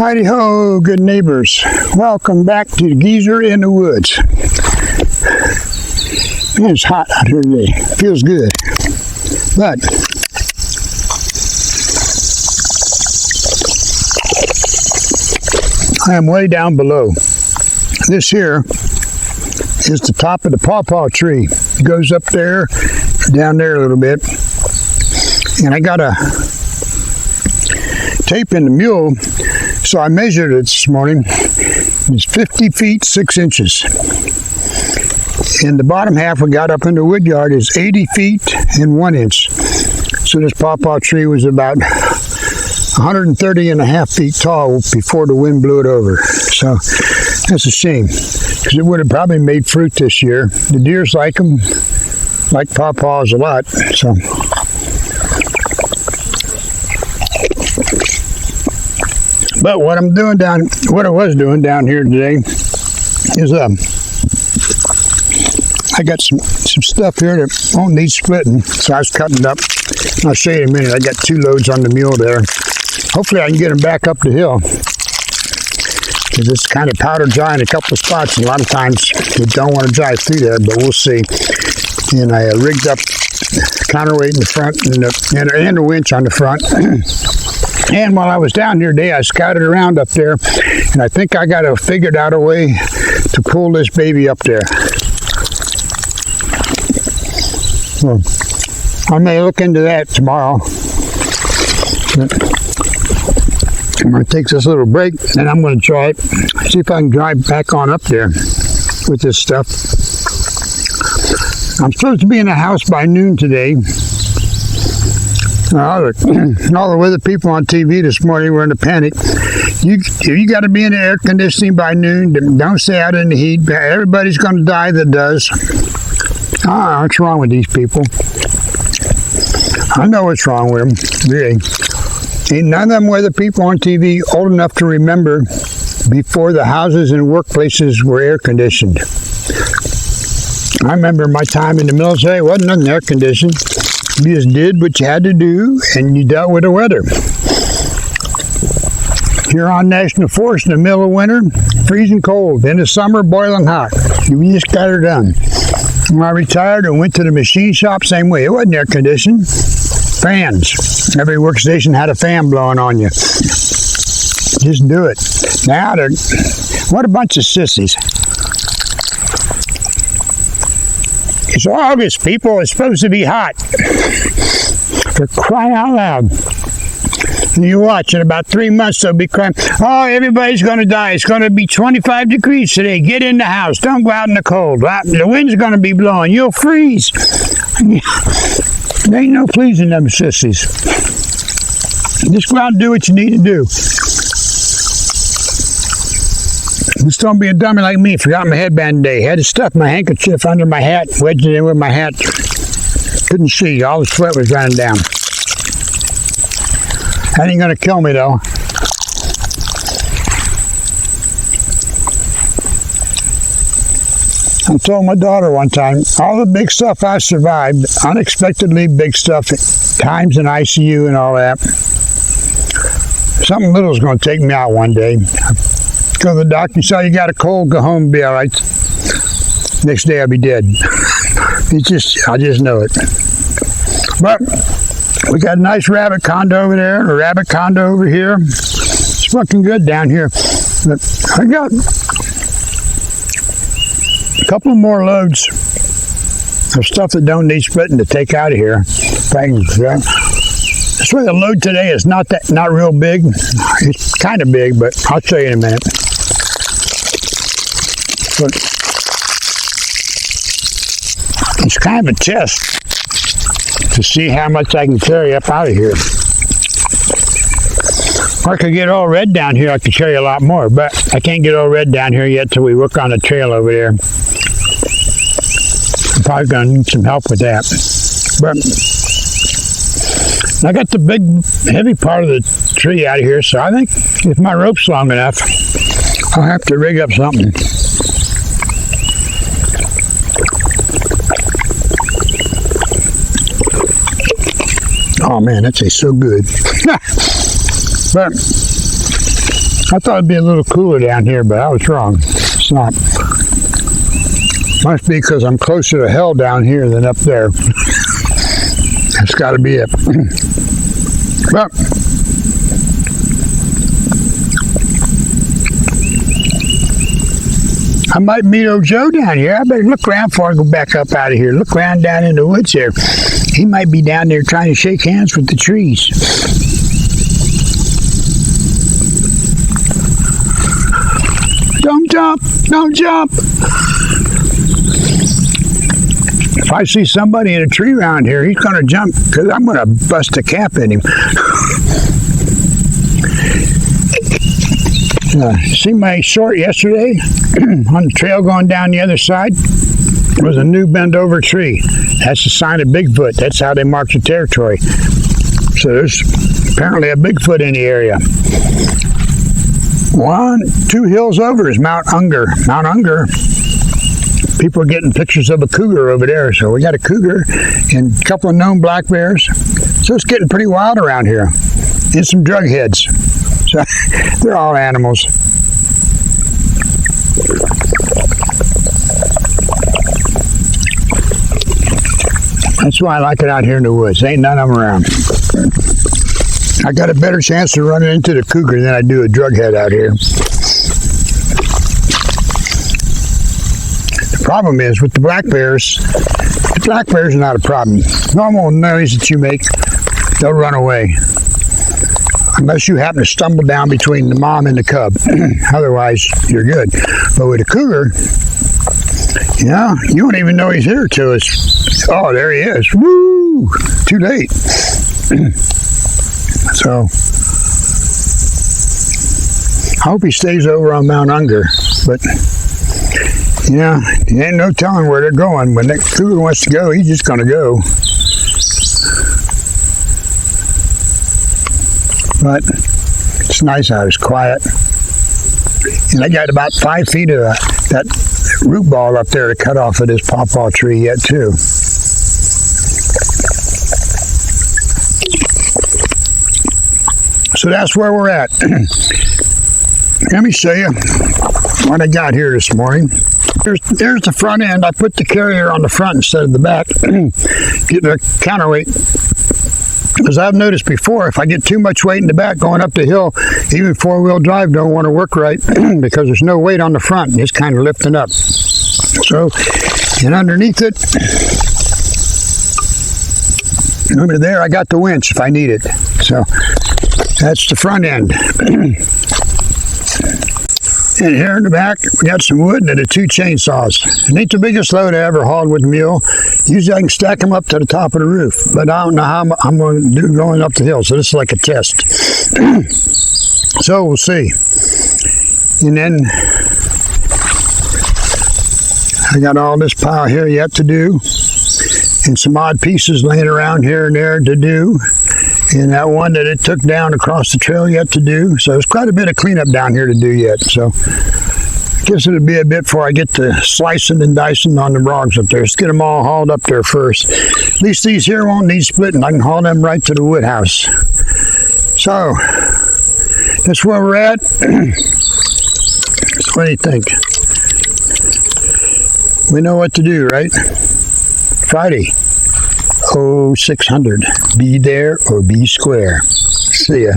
Heidi ho, good neighbors. Welcome back to the Geezer in the Woods. Man, it's hot out here today. Feels good. But I am way down below. This here is the top of the pawpaw tree. It goes up there, down there a little bit. And I got a tape in the mule, so I measured it this morning. It's 50 feet 6 inches. And the bottom half we got up in the wood yard is 80 feet and 1 inch. So this pawpaw tree was about 130 and a half feet tall before the wind blew it over. So that's a shame, because it would have probably made fruit this year. The deers like them, like pawpaws a lot. So but what I was doing down here today is I got some stuff here that won't need splitting, so I was cutting it up. I'll show you in a minute. I got 2 loads on the mule there. Hopefully I can get them back up the hill, because it's kind of powder dry in a couple of spots, and a lot of times you don't want to drive through there, but we'll see. And I rigged up counterweight in the front and a winch on the front. And while I was down here today, I scouted around up there, and I think I got figured out a way to pull this baby up there. So I may look into that tomorrow. I'm going to take this little break, and I'm going to try it, see if I can drive back on up there with this stuff. I'm supposed to be in the house by noon today. All the weather people on TV this morning were in a panic. You got to be in the air conditioning by noon. Don't stay out in the heat. Everybody's going to die that does. What's wrong with these people? I know what's wrong with them, really. Ain't none of them weather people on TV old enough to remember before the houses and workplaces were air conditioned. I remember my time in the military. It wasn't nothing air conditioned. You just did what you had to do, and you dealt with the weather. Huron National Forest in the middle of winter, freezing cold. In the summer, boiling hot. You just got her done. When I retired and went to the machine shop, same way. It wasn't air conditioned. Fans. Every workstation had a fan blowing on you. Just do it. Now, what a bunch of sissies. It's August, people. It's supposed to be hot. For crying out loud. And you watch, in about 3 months they'll be crying, oh, everybody's going to die. It's going to be 25 degrees today. Get in the house. Don't go out in the cold. The wind's going to be blowing. You'll freeze. There ain't no pleasing them sissies. Just go out and do what you need to do. Just don't be a dummy like me. Forgot my headband today. Had to stuff my handkerchief under my hat, wedged it in with my hat. Couldn't see. All the sweat was running down. That ain't gonna kill me though. I told my daughter one time, all the big stuff I survived, unexpectedly big stuff, times in ICU and all that. Something little's gonna take me out one day. Go to the doctor and say, you got a cold, go home, be all right. Next day I'll be dead. I just know it. But we got a nice rabbit condo over there, and a rabbit condo over here. It's fucking good down here. But I got a couple more loads of stuff that don't need splitting to take out of here. That's why the load today is not real big. It's kind of big, but I'll show you in a minute. But it's kind of a test to see how much I can carry up out of here. If I could get all red down here, I could carry a lot more, but I can't get all red down here yet till we work on the trail over there. I'm probably going to need some help with that. But I got the big, heavy part of the tree out of here, so I think if my rope's long enough, I'll have to rig up something. Oh man, that tastes so good. But I thought it'd be a little cooler down here, but I was wrong. It's not. Must be because I'm closer to hell down here than up there. That's got to be it. Well, I might meet old Joe down here. I better look around before I go back up out of here. Look around down in the woods there. He might be down there trying to shake hands with the trees. Don't jump! Don't jump! If I see somebody in a tree around here, he's going to jump because I'm going to bust a cap in him. See my short yesterday on the trail going down the other side? There was a new bend over tree. That's a sign of Bigfoot. That's how they mark the territory. So there's apparently a Bigfoot in the area. 2 hills over is Mount Unger. Mount Unger, people are getting pictures of a cougar over there. So we got a cougar and a couple of known black bears. So it's getting pretty wild around here. And some drug heads. So they're all animals. That's why I like it out here in the woods. Ain't none of them around. I got a better chance of running into the cougar than I do a drug head out here. The problem is with the black bears are not a problem. Normal noise that you make, they'll run away. Unless you happen to stumble down between the mom and the cub. Otherwise, you're good. But with a cougar, you don't even know he's here till it's, oh, there he is. Woo! Too late. So, I hope he stays over on Mount Unger. But, there ain't no telling where they're going. When that cougar wants to go, he's just going to go. But it's nice out. It's quiet. And I got about 5 feet of that root ball up there to cut off of this pawpaw tree yet, too. So that's where we're at. Let me show you what I got here this morning. There's the front end. I put the carrier on the front instead of the back. Get the counterweight. As I've noticed before, if I get too much weight in the back going up the hill, even 4-wheel drive don't want to work right because there's no weight on the front. It's kind of lifting up. So, and underneath it, under there, I got the winch if I need it. So, that's the front end. And here in the back, we got some wood and 2 chainsaws. It ain't the biggest load I ever hauled with a mule. Usually I can stack them up to the top of the roof, but I don't know how I'm going to do going up the hill, so this is like a test. So we'll see. And then I got all this pile here yet to do, and some odd pieces laying around here and there to do. And that one that it took down across the trail yet to do. So there's quite a bit of cleanup down here to do yet. So I guess it'll be a bit before I get to slicing and dicing on the logs up there. Let's get them all hauled up there first. At least these here won't need splitting. I can haul them right to the wood house. So that's where we're at. What do you think? We know what to do, right? Friday. 0600. Be there or be square. See ya.